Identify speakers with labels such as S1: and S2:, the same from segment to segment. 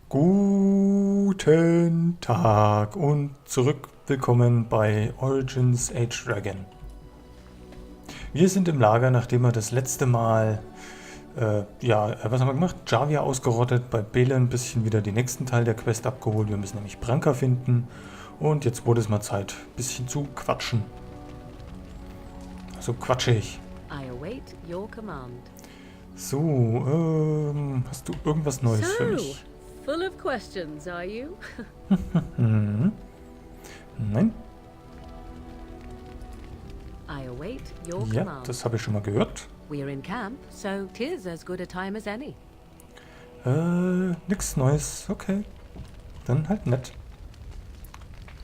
S1: Guten Tag und willkommen bei Origins Age Dragon. Wir sind im Lager, nachdem wir das letzte Mal, was haben wir gemacht? Javier ausgerottet, bei Bele ein bisschen wieder den nächsten Teil der Quest abgeholt. Wir müssen nämlich Branka finden und jetzt wurde es mal Zeit, ein bisschen zu quatschen. Also quatsche ich.
S2: I await your command.
S1: So, hast du irgendwas Neues für mich?
S2: Full of questions, are you?
S1: Nein?
S2: I await your
S1: Ja,
S2: command.
S1: das habe ich schon mal gehört.
S2: We're in camp, so 'tis as good a time as any.
S1: Nix Neues. Okay. Dann halt nett.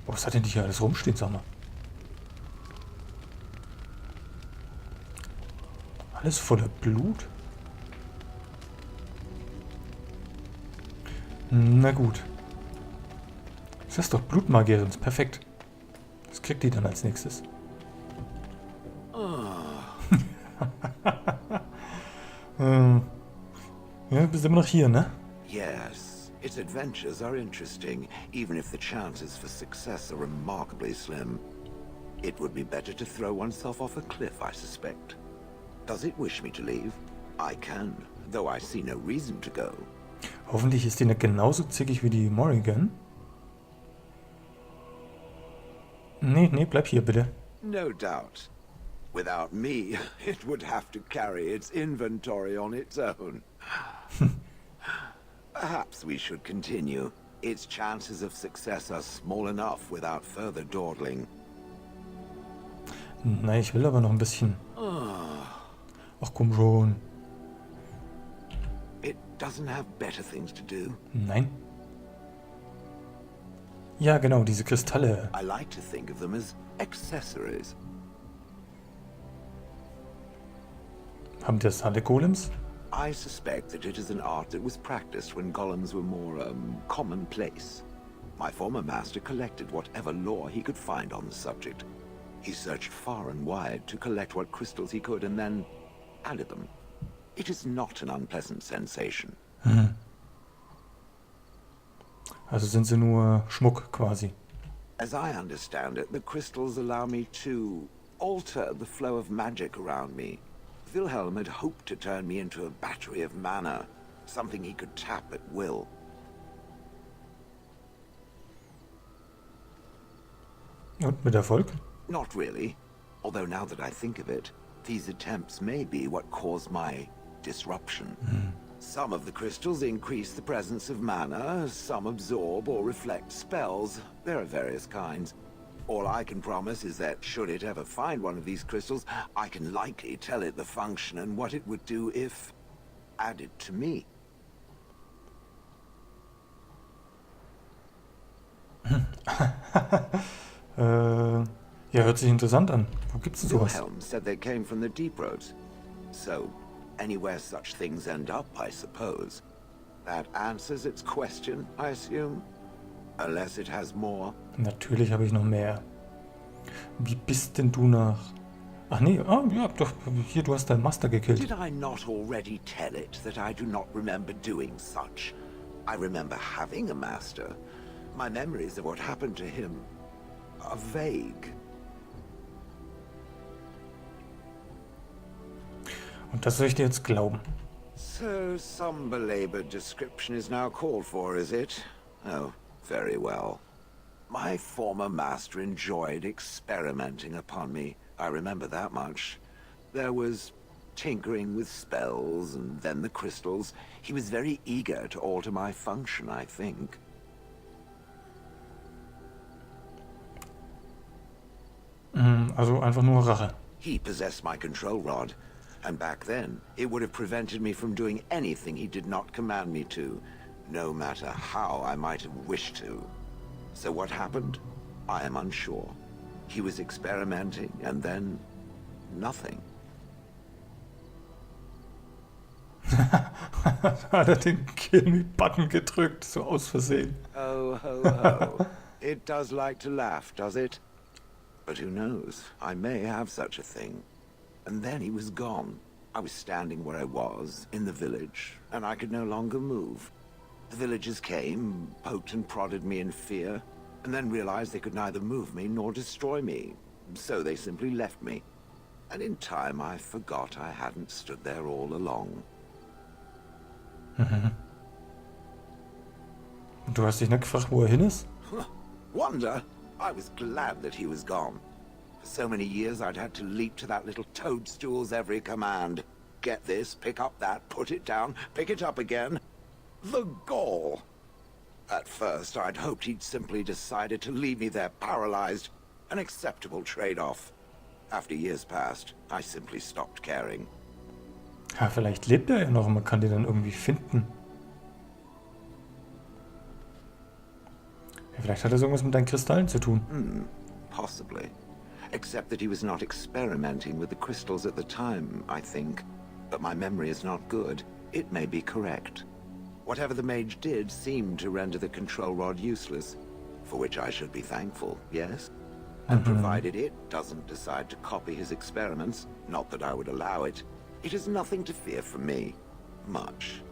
S1: Oh, was hat denn hier alles rumstehen, sag mal? Alles voller Blut? Na gut. Das ist doch Blutmagierin. Perfekt. Was kriegt die dann als nächstes? Ja, bist immer noch hier, ne?
S3: Yes, its adventures are interesting, even if the chances for success are remarkably slim. It would be better to throw oneself off a cliff, I suspect. Does it wish me to leave? I can, though I see no reason to go.
S1: Hoffentlich ist die nicht genauso zickig wie die Morrigan. Nee, bleib hier bitte.
S3: No doubt. Without me, it would have to carry its inventory on its own. Perhaps we should continue. Its chances of success are small enough without further dawdling.
S1: Nein, ich will aber noch ein bisschen. Ach komm schon.
S3: It doesn't have better things to do.
S1: Nein. Ja, genau, diese Kristalle.
S3: I like to think of them as accessories.
S1: Haben das alle Golems?
S3: I suspect that it is an art that was practiced when golems were more, commonplace. My former master collected whatever lore he could find on the subject. He searched far and wide to collect what crystals he could and then added them. It is not an unpleasant sensation.
S1: Also sind sie nur Schmuck quasi.
S3: As I understand it, the crystals allow me to alter the flow of magic around me. Wilhelm had hoped to turn me into a battery of mana, something he could tap at will.
S1: Und mit Erfolg?
S3: Not really, although now that I think of it, these attempts may be what caused my disruption. Some of the crystals increase the presence of mana, some absorb or reflect spells. There are various kinds. All I can promise is that should it ever find one of these crystals, I can likely tell it the function and what it would do if added to me.
S1: Ja, hört sich interessant an. Wo gibt's denn sowas?
S3: Wilhelm said they came from the deep roads. So, anywhere such things end up, I suppose. That answers its question, I assume? Unless it has more.
S1: Natürlich habe ich noch mehr. Wie bist denn du nach... Ach nee, ja, doch, hier, du hast deinen Master gekillt.
S3: Did I not already tell it that I do not remember doing such? I remember having a master. My memories of what happened to him are vague.
S1: Und das soll ich dir jetzt glauben.
S3: So some belabored description is now called for, is it? Oh, very well. My former master enjoyed experimenting upon me. I remember that much. There was tinkering with spells and then the crystals. He was very eager to alter my function, I think.
S1: Also einfach nur Rache.
S3: He possessed my control rod, and back then, it would have prevented me from doing anything he did not command me to, no matter how I might have wished to. So what happened? I am unsure. He was experimenting, and then nothing.
S1: Hat er den Kill-Me-Button gedrückt, so aus Versehen.
S3: Oh, ho, ho. It does like to laugh, does it? But who knows? I may have such a thing. And then he was gone. I was standing where I was, in the village, and I could no longer move. The villagers came, poked and prodded me in fear, and then realized they could neither move me nor destroy me. So they simply left me. And in time I forgot I hadn't stood there all along.
S1: Und du hast dich nicht gefragt, wo hin ist?
S3: Wonder? I was glad that he was gone. For so many years I'd had to leap to that little toadstool's every command. Get this, pick up that, put it down, pick it up again. The gall! At first I'd hoped he'd simply decided to leave me there paralyzed. An acceptable trade-off. After years passed, I simply stopped caring.
S1: Ja, vielleicht lebt er ja noch und man kann den dann irgendwie finden. Ja, vielleicht hat das irgendwas mit deinen Kristallen zu tun.
S3: Possibly. Except that he was not experimenting with the crystals at the time, I think. But my memory is not good. It may be correct. Whatever the mage did seemed to render the control rod useless, for which I should be thankful, yes? And provided it doesn't decide to copy his experiments, not that I would allow it, it is nothing to fear from me. Much.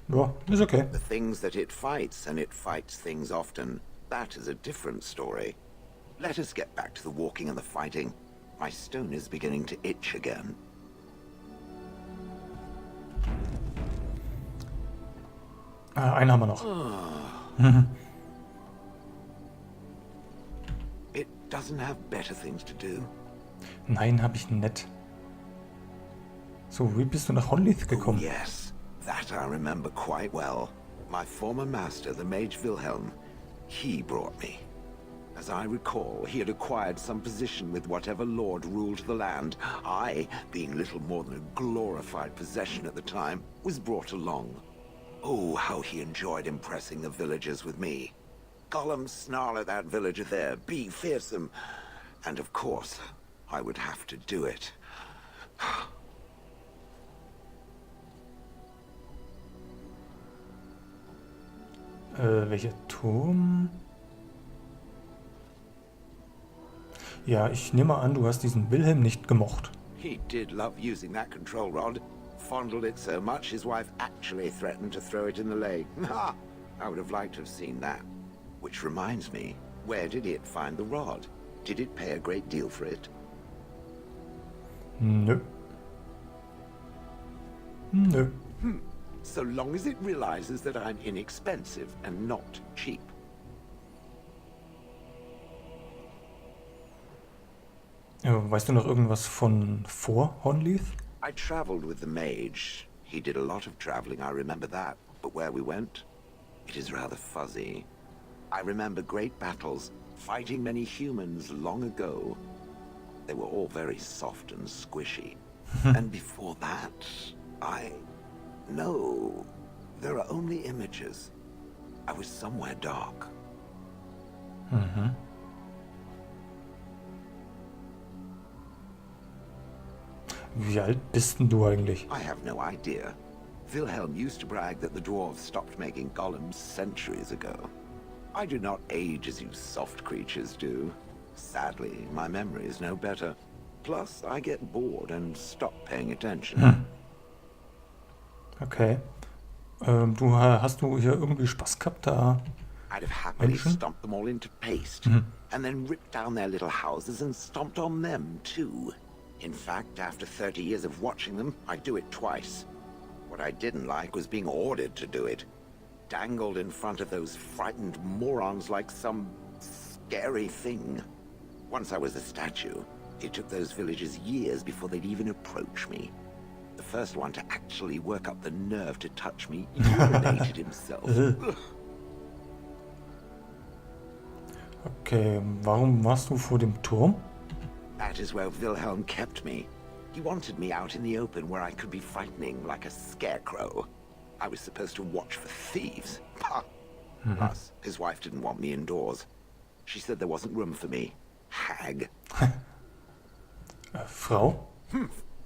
S1: Ja, ist okay.
S3: The things that it fights, and it fights things often, that is a different story. Let us get back to the walking and the fighting. My stone is beginning to itch again.
S1: Einen haben wir noch.
S3: It doesn't have better things to do.
S1: Nein, habe ich nicht. So, wie bist du nach Honlith gekommen?
S3: Yes, that I remember quite well. My former master, the mage Wilhelm, he brought me. As I recall, he had acquired some position with whatever lord ruled the land. I, being little more than a glorified possession at the time, was brought along. Oh, how he enjoyed impressing the villagers with me. Gollum snarl at that villager there, be fearsome. And of course, I would have to do it.
S1: Welcher Turm? Ja, ich nehme an, du hast diesen Wilhelm nicht gemocht.
S3: He did love using that control rod. Fondled it so much his wife actually threatened to throw it in the lake. Ha! I would have liked to have seen that. Which reminds me, where did it find the rod? Did it pay a great deal for it?
S1: Nö. Nö.
S3: So long as it realizes that I'm inexpensive and not cheap.
S1: Weißt du noch irgendwas von vor Honlith?
S3: I traveled with the mage. He did a lot of traveling, I remember that. But where we went, it is rather fuzzy. I remember great battles, fighting many humans long ago. They were all very soft and squishy. And before that, No, there are only images. I was somewhere dark.
S1: Wie alt bist denn du eigentlich?
S3: I have no idea. Wilhelm used to brag that the dwarves stopped making golems centuries ago. I do not age as you soft creatures do. Sadly, my memory is no better. Plus, I get bored and stop paying attention.
S1: Okay. Hast du hier irgendwie Spaß gehabt da?
S3: I'd have happily
S1: Menschen?
S3: stomped them all into paste, and then ripped down their little houses and stomped on them, too. In fact, after 30 years of watching them, I'd do it twice. What I didn't like was being ordered to do it. Dangled in front of those frightened morons like some scary thing. Once I was a statue, it took those villagers years before they'd even approach me. The first one to actually work up the nerve to touch me urinated himself.
S1: Okay, warum warst du vor dem Turm?
S3: That is where Wilhelm kept me. He wanted me out in the open where I could be frightening like a scarecrow. I was supposed to watch for thieves. Plus, his wife didn't want me indoors. She said there wasn't room for me. Hag.
S1: Frau?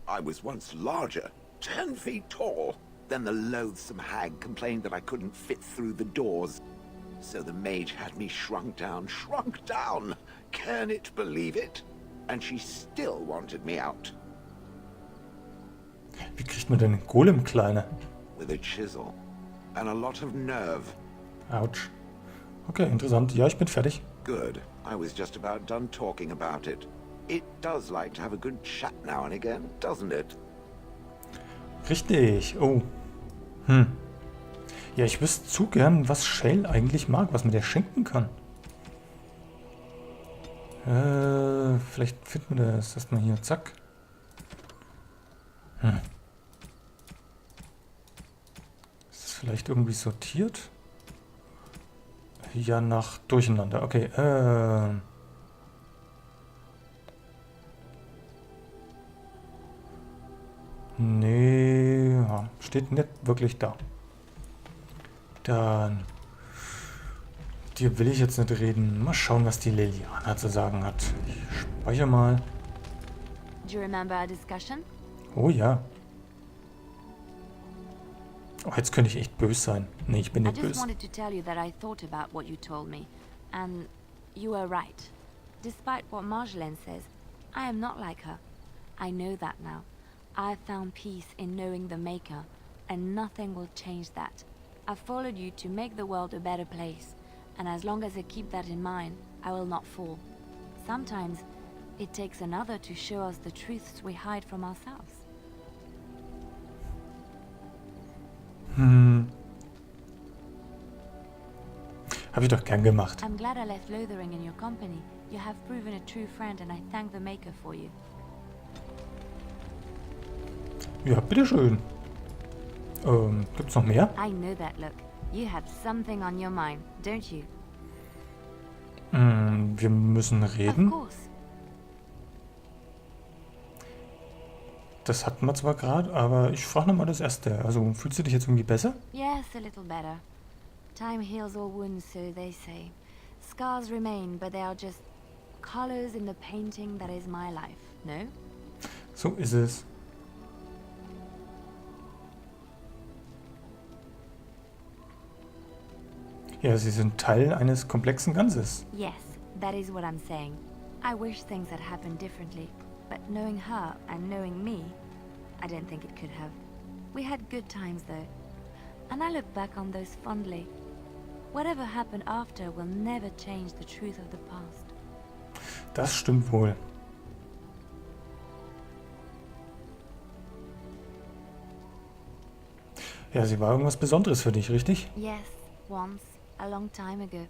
S3: I was once larger, 10 feet tall. Then the loathsome hag complained that I couldn't fit through the doors. So the mage had me shrunk down. Can it believe it? and she still wanted me out.
S1: Wie kriegt man denn einen Golem kleiner?
S3: With a chisel and a lot of nerve.
S1: Autsch. Okay, interessant. Ja, ich bin fertig.
S3: Good. I was just about done talking about it. It does like to have a good chat now and again, doesn't it?
S1: Richtig. Oh. Ja, ich wüsste zu gern, was Shale eigentlich mag, was man der schenken kann. Vielleicht finden wir das erstmal hier. Zack. Ist das vielleicht irgendwie sortiert? Ja, nach Durcheinander. Okay. Nee, ja, steht nicht wirklich da. Dann, dir will ich jetzt nicht reden. Mal schauen, was die Leliana zu sagen hat. Ich speichere mal.
S4: Do you remember our discussion?
S1: Oh ja. Oh, jetzt könnte ich echt böse sein. Nee, ich bin
S4: I
S1: nicht
S4: just
S1: böse.
S4: wanted to tell you that I thought about what you told me, and you were right. Despite what Marjolaine says, I am not like her. I know that now. I found peace in knowing the Maker, and nothing will change that. I followed you to make the world a better place, and as long as I keep that in mind, I will not fall. Sometimes, it takes another to show us the truths we hide from ourselves.
S1: Hab ich doch gern gemacht.
S4: I'm glad I left Lothering in your company. You have proven a true friend, and I thank the Maker for you.
S1: Ja, bitteschön. Gibt's noch mehr?
S4: I know that look. You have something on your mind, don't you?
S1: Wir müssen
S4: Of
S1: reden.
S4: course.
S1: Das hatten wir zwar gerade, aber ich frage nochmal das erste. Also, fühlst du dich jetzt irgendwie besser?
S4: Yes, a little better. Time heals all wounds, so they say. Scars remain, but they are just colors in the painting that is my life, no?
S1: So ist es. Ja, sie sind Teil eines komplexen Ganzes.
S4: Yes, that is what I'm saying. I wish things had happened differently, but knowing her and knowing me, I don't think it could have. We had good times though, and I look back on those fondly. Whatever happened after will never change the truth of the past.
S1: Das stimmt wohl. Ja, sie war irgendwas Besonderes für dich, richtig?
S4: Yes, once, a long time ago.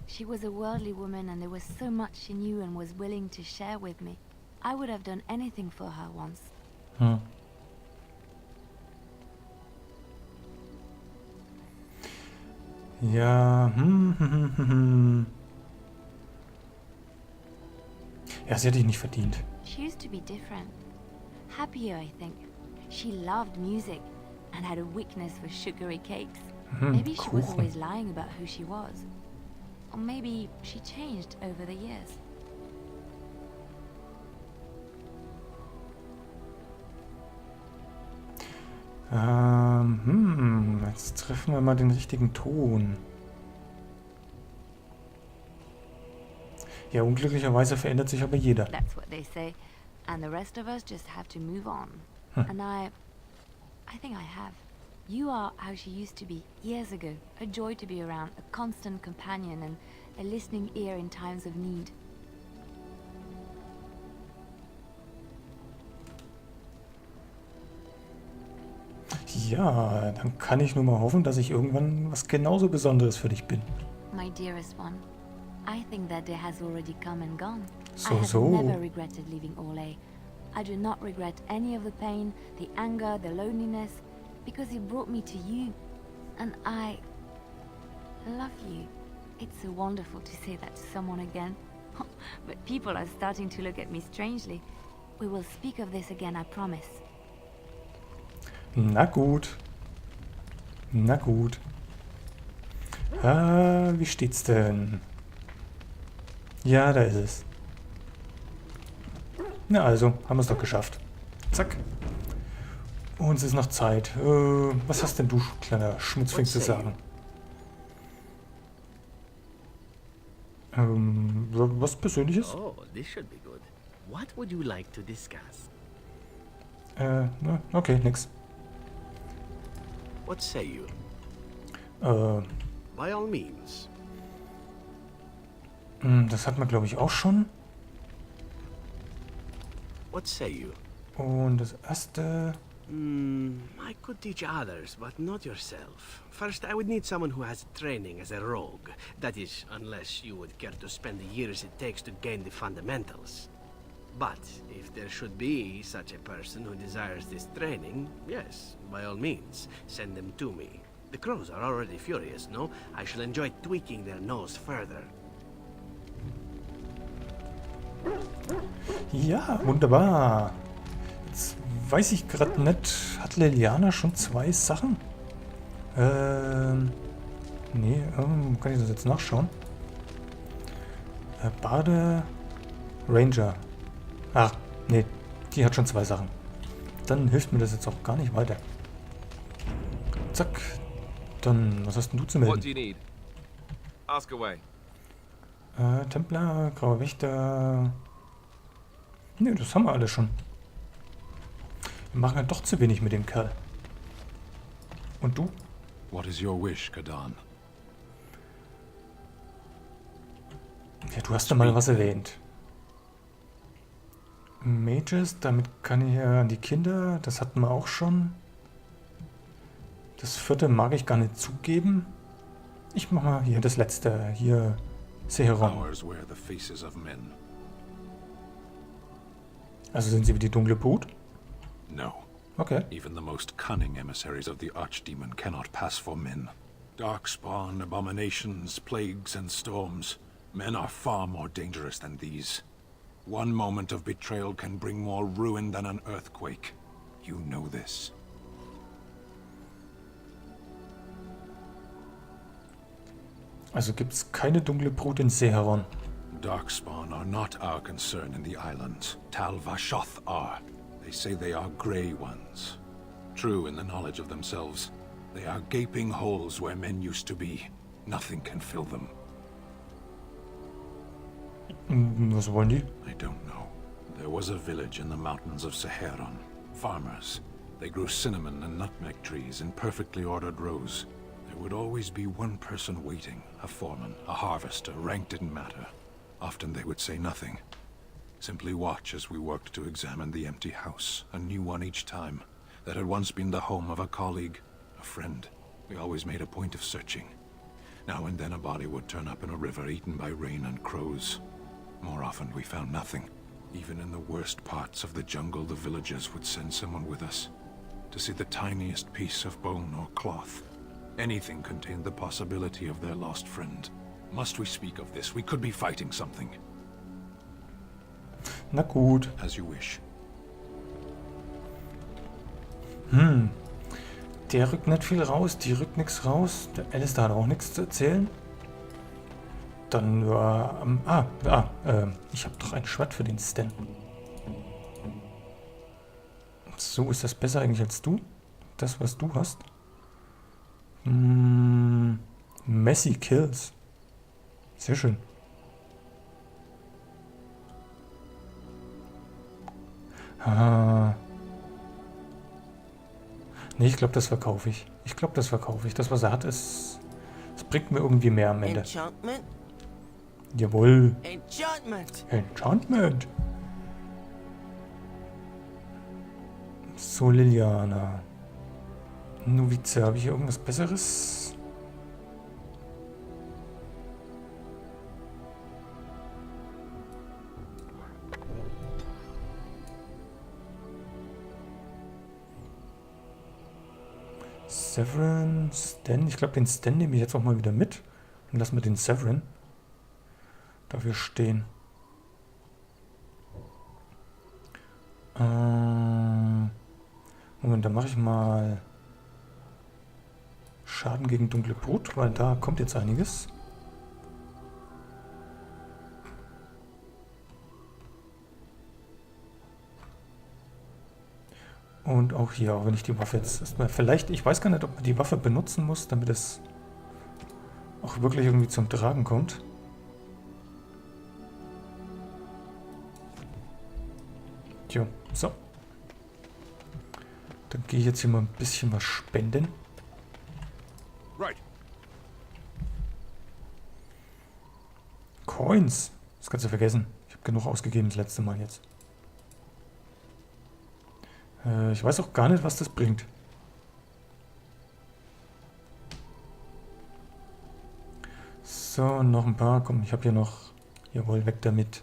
S4: She was a worldly woman and there was so much she knew and was willing to share with me. I would have done anything for her once.
S1: Ja, Ja, sie hat dich nicht verdient.
S4: She used to be different. Happier, I think. She loved music and had a weakness for sugary cakes. Maybe she was
S1: Kuchen.
S4: always lying about who she was. Or maybe she changed over the years.
S1: Jetzt treffen wir mal den richtigen Ton. Ja, unglücklicherweise verändert sich aber jeder.
S4: That's what they say. And the rest of us just have to move on. And I think I have. You are how she used to be years ago. A joy to be around, a constant companion and a listening ear in times of need.
S1: Ja, dann kann ich nur mal hoffen, dass ich irgendwann was genauso Besonderes für dich bin.
S4: My dearest one, I think that day has already come and gone.
S1: So,
S4: I have
S1: so.
S4: never regretted leaving Orlais. I do not regret any of the pain, the anger, the loneliness, because it brought me to you. And I love you. It's so wonderful to say that to someone again. But people are starting to look at me strangely. We will speak of this again, I promise.
S1: Na gut. Na gut. Wie steht's denn? Ja, da ist es. Na also, haben wir es doch geschafft. Zack. Uns ist noch Zeit. Was hast denn du, kleiner Schmutzfink, zu sagen? Was Persönliches?
S5: Oh, this should be good. What would you like to discuss?
S1: Okay, nix.
S5: What say you?
S1: Äh,
S5: By all means.
S1: Das hatten wir, glaube ich, auch schon.
S5: What say you?
S1: Und das erste...
S5: I could teach others, but not yourself. First, I would need someone who has training as a rogue. That is, unless you would care to spend the years it takes to gain the fundamentals. But if there should be such a person who desires this training, yes, by all means, send them to me. The crows are already furious, no? I shall enjoy tweaking their nose further.
S1: Ja, wunderbar. Jetzt weiß ich gerade nicht, hat Leliana schon 2 Sachen? Nee, kann ich das jetzt nachschauen? Bade, Ranger. Ach, nee, die hat schon 2 Sachen. Dann hilft mir das jetzt auch gar nicht weiter. Zack. Dann, was hast denn du zu
S6: What do
S1: melden?
S6: you need? Ask away.
S1: Templer, Grauer Wächter. Ne, das haben wir alle schon. Wir machen ja doch zu wenig mit dem Kerl. Und du?
S7: What is your wish, Kadan?
S1: Ja, du hast doch mal was erwähnt. Mages, damit kann ich ja an die Kinder, das hatten wir auch schon. Das 4. mag ich gar nicht zugeben. Ich mach mal hier das letzte, hier Seheron.
S7: Ours wear the faces of men.
S1: Also sind sie wie die dunkle Brut?
S7: No.
S1: Okay.
S7: Even the most cunning emissaries of the Archdemon cannot pass for men. Darkspawn, abominations, plagues, and storms. Men are far more dangerous than these. One moment of betrayal can bring more ruin than an earthquake. You know this.
S1: Also gibt's keine dunkle Brut in Seheron.
S7: Darkspawn are not our concern in the islands. Tal Vashoth are. They say they are grey ones. True in the knowledge of themselves. They are gaping holes where men used to be. Nothing can fill them.
S1: Was wollen die?
S7: I don't know. There was a village in the mountains of Seheron. Farmers. They grew cinnamon and nutmeg trees in perfectly ordered rows. There would always be one person waiting, a foreman, a harvester, rank didn't matter. Often they would say nothing. Simply watch as we worked to examine the empty house, a new one each time, that had once been the home of a colleague, a friend. We always made a point of searching. Now and then a body would turn up in a river eaten by rain and crows. More often we found nothing. Even in the worst parts of the jungle, the villagers would send someone with us to see the tiniest piece of bone or cloth. Anything contained the possibility of their lost friend. Must we speak of this? We could be fighting something.
S1: Na gut.
S7: As you wish.
S1: Der rückt nicht viel raus, die rückt nichts raus. Der Alistair hat auch nichts zu erzählen. Dann war... ich habe doch ein Schwert für den Stan. So, ist das besser eigentlich als du? Das, was du hast? Messy Kills. Sehr schön. Nee, ich glaube, das verkaufe ich. Das, was er hat, ist... Das bringt mir irgendwie mehr am Ende.
S8: Enchantment?
S1: Jawohl.
S8: Enchantment!
S1: Enchantment. So, Leliana. Novize, habe ich hier irgendwas Besseres? Severin, Stan. Ich glaube, den Stan nehme ich jetzt auch mal wieder mit. Und lassen wir den Severin dafür stehen. Moment, dann mache ich mal Schaden gegen dunkle Brut, weil da kommt jetzt einiges. Und auch hier, auch wenn ich die Waffe jetzt erstmal... Vielleicht, ich weiß gar nicht, ob man die Waffe benutzen muss, damit es auch wirklich irgendwie zum Tragen kommt. Jo, so. Dann gehe ich jetzt hier mal ein bisschen was spenden.
S7: Right.
S1: Coins. Das kannst du vergessen. Ich habe genug ausgegeben das letzte Mal jetzt. Ich weiß auch gar nicht, was das bringt. So, noch ein paar. Komm, ich habe hier noch... Jawohl, weg damit.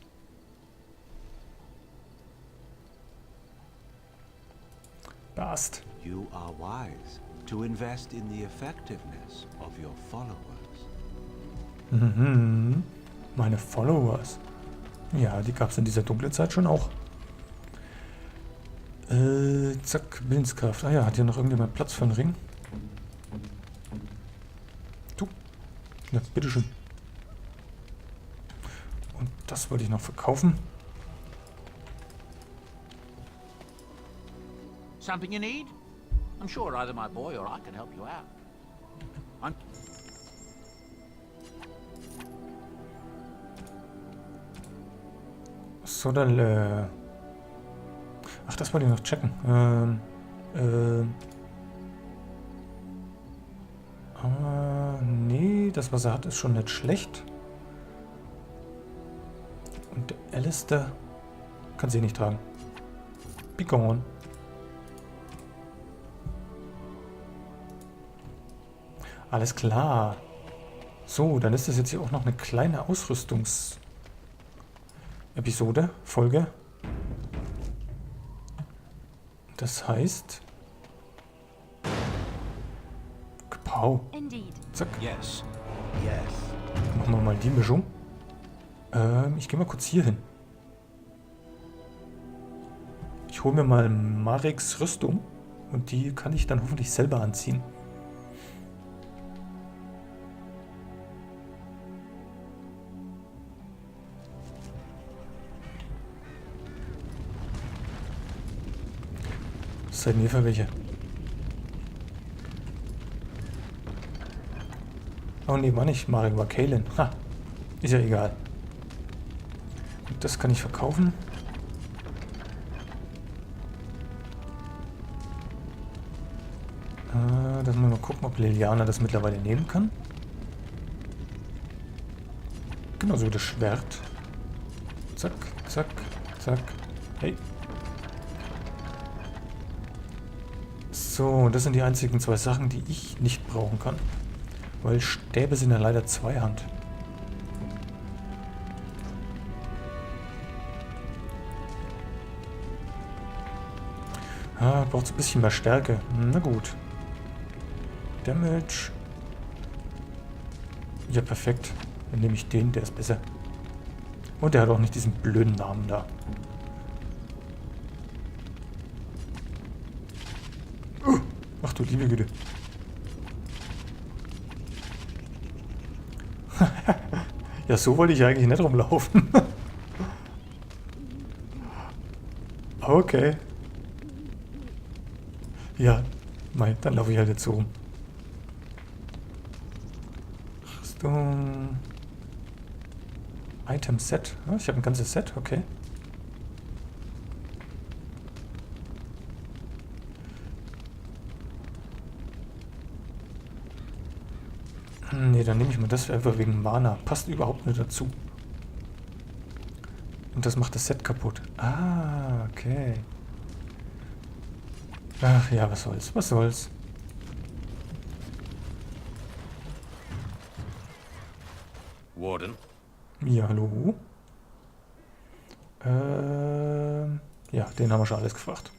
S1: Passt.
S8: You are wise to invest in the effectiveness of your followers.
S1: Mhm. Meine Followers. Ja, die gab es in dieser dunklen Zeit schon auch. Zack, Willenskraft. Ah ja, hat hier noch irgendjemand Platz für einen Ring? Du. Ja, bitteschön. Und das wollte ich noch verkaufen.
S9: Something you need? I'm sure either my boy or I can help you out.
S1: So, dann, ach, das wollte ich noch checken. Nee, das, was er hat, ist schon nicht schlecht. Und der Alistair kann sie nicht tragen. Be gone. Alles klar. So, dann ist das jetzt hier auch noch eine kleine Ausrüstungs-Episode, Folge. Das heißt... Kapau.
S4: Indeed.
S1: Zack.
S8: Yes.
S3: Yes.
S1: Machen wir mal die Mischung. Ich gehe mal kurz hier hin. Ich hole mir mal Mareks Rüstung und die kann ich dann hoffentlich selber anziehen. Seid mir für welche? Oh nee, war nicht Marek, war Kaelin. Ha, ist ja egal. Und das kann ich verkaufen. Dann müssen wir mal gucken, ob Leliana das mittlerweile nehmen kann. Genauso wie das Schwert. Zack, zack, zack. Hey. So, das sind die einzigen zwei Sachen, die ich nicht brauchen kann. Weil Stäbe sind ja leider Zweihand. Ah, braucht ein bisschen mehr Stärke. Na gut. Damage. Ja, perfekt. Dann nehme ich den, der ist besser. Und der hat auch nicht diesen blöden Namen da. Ach du liebe Güte. Ja, so wollte ich eigentlich nicht rumlaufen. Okay. Ja, mei, dann laufe ich halt jetzt so rum. Rüstung. Item Set. Ah, ich habe ein ganzes Set, okay. Nee, dann nehme ich mal das einfach wegen Mana. Passt überhaupt nicht dazu. Und das macht das Set kaputt. Ah, okay. Ach ja, was soll's, was soll's.
S5: Warden?
S1: Ja, hallo. Ja, den haben wir schon alles gefragt.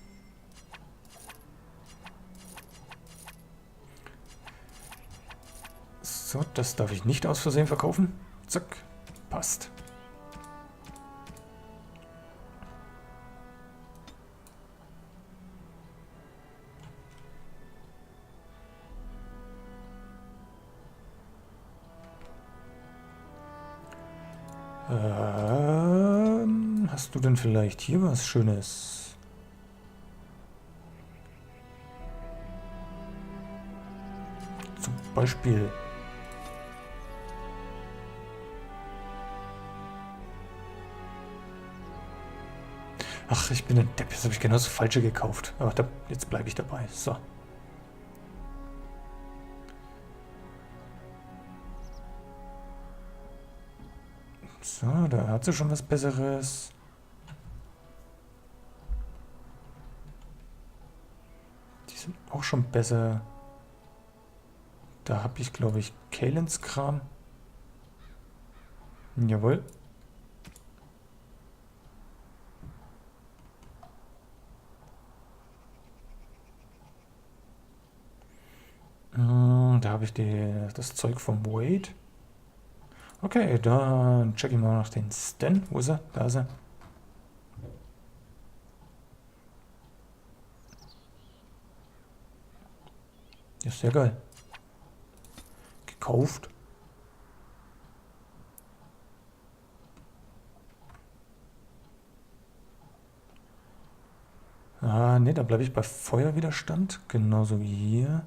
S1: So, das darf ich nicht aus Versehen verkaufen. Zack, passt. Hast du denn vielleicht hier was Schönes? Zum Beispiel. Ach, ich bin ein Depp. Jetzt habe ich genau das Falsche gekauft. Aber jetzt bleibe ich dabei. So. So, da hat sie schon was Besseres. Die sind auch schon besser. Da habe ich, glaube ich, Kalens Kram. Jawohl. Da habe ich das Zeug vom Wade. Okay, dann check ich mal nach den Stan. Wo ist er? Da ist er. Ja, sehr geil. Gekauft. Ah, ne, da bleibe ich bei Feuerwiderstand. Genauso wie hier.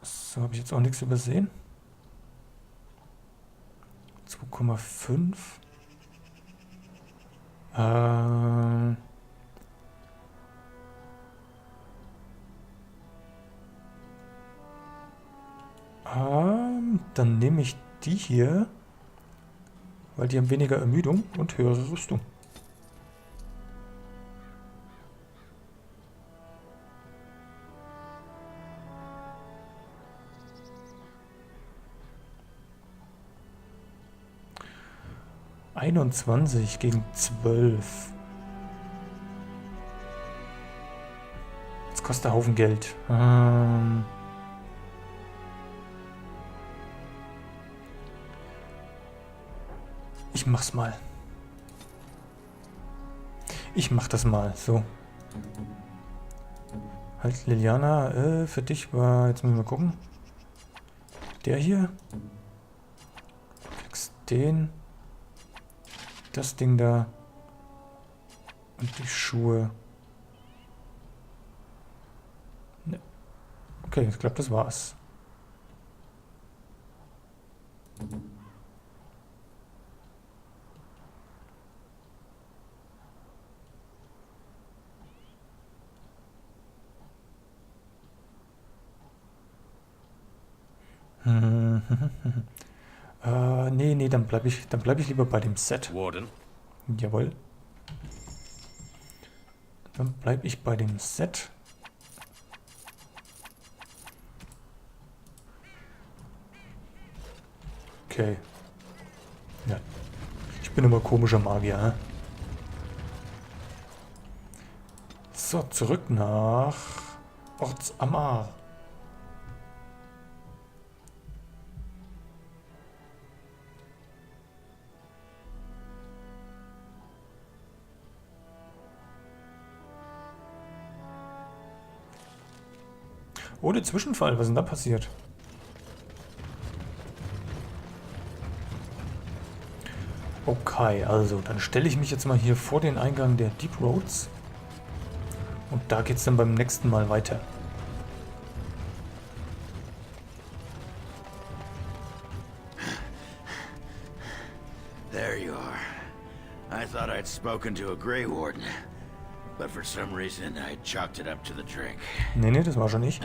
S1: So, habe ich jetzt auch nichts übersehen. 2,5. Dann nehme ich die hier, weil die haben weniger Ermüdung und höhere Rüstung. ...21 gegen 12. Das kostet einen Haufen Geld. Ich mach's mal. Ich mach das mal. So. Halt, Leliana, für dich war... Jetzt müssen wir gucken. Der hier. Du kriegst den. Das Ding da. Und die Schuhe. Ne. Okay, ich glaube, das war's. Nee, dann bleib ich lieber bei dem Set.
S10: Warden.
S1: Jawohl. Dann bleib ich bei dem Set. Okay. Ja. Ich bin immer komischer Magier, hä? So, zurück nach Ortsamar. Ohne Zwischenfall, was ist denn da passiert? Okay, also dann stelle ich mich jetzt mal hier vor den Eingang der Deep Roads. Und da geht's dann beim nächsten Mal weiter.
S11: There you are. I thought I'd spoken to a Grey Warden. But for some reason, I chalked it up to the drink.
S1: Nee, das war schon ich.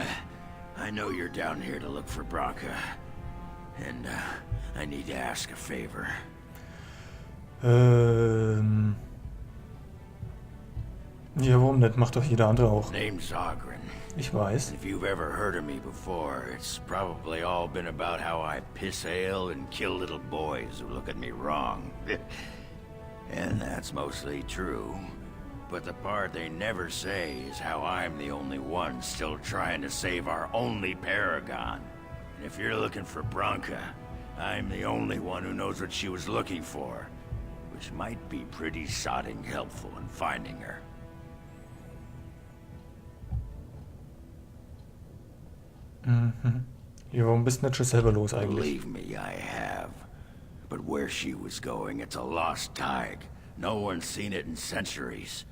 S11: I know you're down here to look for Branka. And, I need to ask a favor.
S1: Ja, warum nicht? Macht doch jeder andere auch.
S11: Name's Ogren.
S1: Ich weiß.
S11: If you've ever heard of me before, it's probably all been about how I piss ale and kill little boys who look at me wrong. And that's mostly true. But the part they never say is how I'm the only one still trying to save our only paragon. And if you're looking for Branka, I'm the only one who knows what she was looking for. Which might be pretty sodding helpful in finding her.
S1: Ja, warum bist du nicht schon selber los eigentlich?
S11: Believe me, I have. But where she was going, it's a lost tag. No one's seen it in centuries.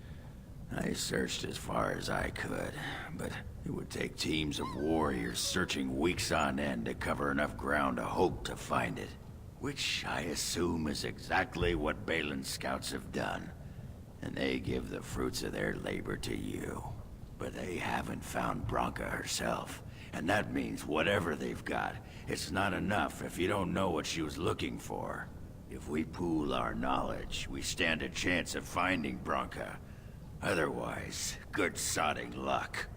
S11: I searched as far as I could, but It would take teams of warriors searching weeks on end to cover enough ground to hope to find it. Which I assume is exactly what Balin's scouts have done. And they give the fruits of their labor to you. But they haven't found Branka herself. And that means whatever they've got, it's not enough if you don't know what she was looking for. If we pool our knowledge, we stand a chance of finding Branka. Otherwise, good sodding luck.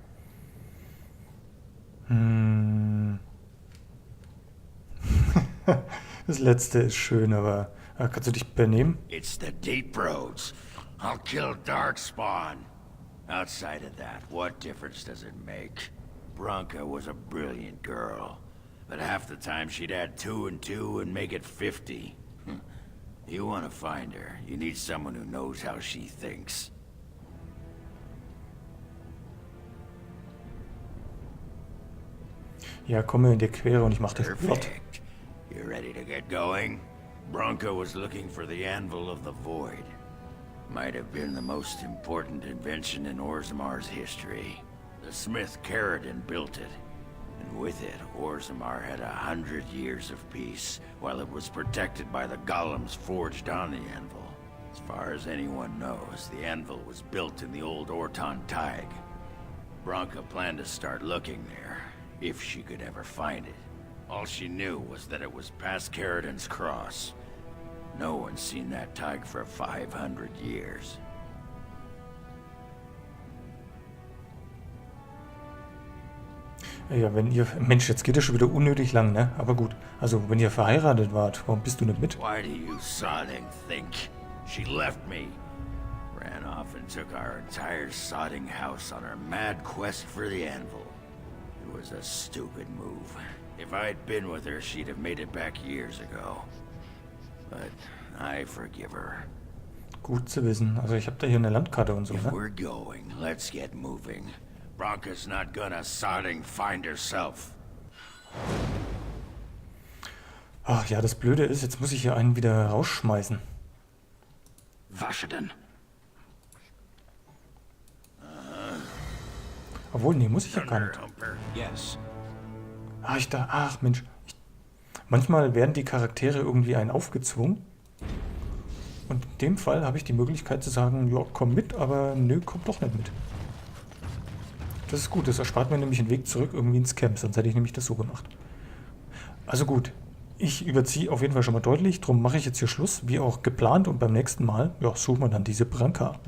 S1: Das letzte ist schön, aber kannst du dich benehmen?
S11: It's the deep roads. I'll kill Darkspawn. Outside of that, what difference does it make? Branka was a brilliant girl, but half the time she'd add 2 and 2 and make it 50. You want to find her, you need someone who knows how she thinks.
S1: Ja, komm mir in die Quere und ich mach das flott.
S11: Perfect. You ready to get going? Branka was looking for the Anvil of the Void. Might have been the most important invention in Orzammar's history. The smith Caradon built it. And with it, Orzammar had 100 years of peace, while it was protected by the golems forged on the anvil. As far as anyone knows, the anvil was built in the old Orton Tig. Branka planned to start looking there, if she could ever find it. All she knew was that it was past Caradon's cross. No one's seen that Tig for 500 years.
S1: Ja, wenn ihr... Mensch, jetzt geht das schon wieder unnötig lang, ne? Aber gut. Also, wenn ihr verheiratet wart, warum bist du nicht mit?
S11: Why do you sodding think? She left me. Ran off and took our entire sodding house on her mad quest for the anvil. It was a stupid move. If I'd been with her, she'd have made it back years ago. But I forgive her.
S1: Gut zu wissen. Also, ich habe da hier eine Landkarte und so,
S11: If
S1: ne?
S11: we're going, let's get moving. Branka's not gonna sodding find herself.
S1: Ach ja, das Blöde ist, jetzt muss ich hier einen wieder rausschmeißen.
S11: Was denn?
S1: Obwohl, nee, muss ich ja gar nicht.
S8: Yes.
S1: Ach Mensch. Manchmal werden die Charaktere irgendwie einen aufgezwungen. Und in dem Fall habe ich die Möglichkeit zu sagen, ja, komm mit, aber nö, komm doch nicht mit. Das ist gut, das erspart mir nämlich einen Weg zurück irgendwie ins Camp, sonst hätte ich nämlich das so gemacht. Also gut, ich überziehe auf jeden Fall schon mal deutlich, darum mache ich jetzt hier Schluss, wie auch geplant, und beim nächsten Mal, ja, suchen wir dann diese Branka.